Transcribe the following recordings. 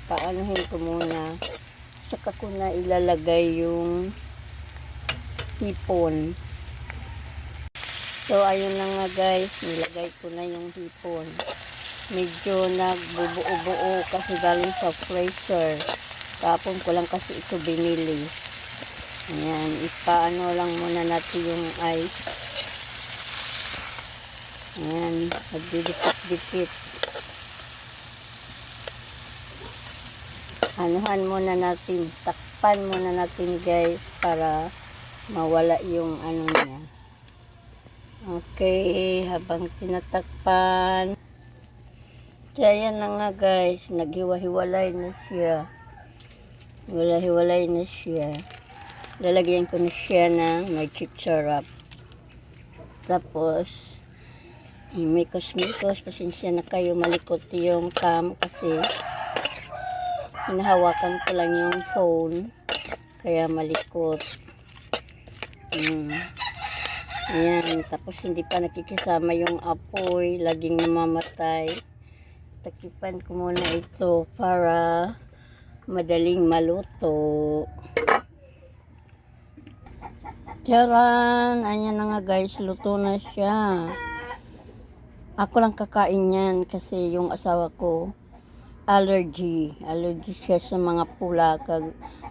Paanohin ko muna. Saka ko na ilalagay yung hipon. So, ayun na nga guys. Nilagay ko na yung hipon. Medyo nagbubuo-buo kasi galing sa freezer. Tapon ko lang kasi ito binili. Ayan. Ipaano lang muna natin yung ice. Ayan. Magdidikit-dikit. Anuhan muna natin, takpan muna natin guys para mawala yung ano niya. Okay, habang tinatakpan. Kaya na nga guys, naghiwa-hiwalay na siya. Hiwalay na siya. Lalagyan ko na siya ng magic syrup. Tapos, mikos-mikos, pasensya na kayo, malikot yung cam kasi hinahawakan ko lang yung phone kaya malikot. Ayan, tapos hindi pa nakikisama yung apoy, laging namamatay. Takipan ko muna ito para madaling maluto. Tiyaran, ayan na nga guys, luto na siya. Ako lang kakain yan kasi yung asawa ko allergy siya sa mga pula,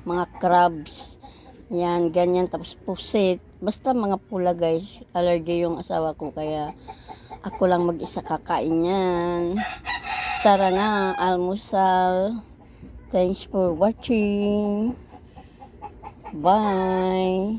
mga crabs, yan, ganyan, tapos pusit, basta mga pula guys, allergy yung asawa ko, kaya ako lang mag-isa kakain yan. Tara na, almusal. Thanks for watching. Bye.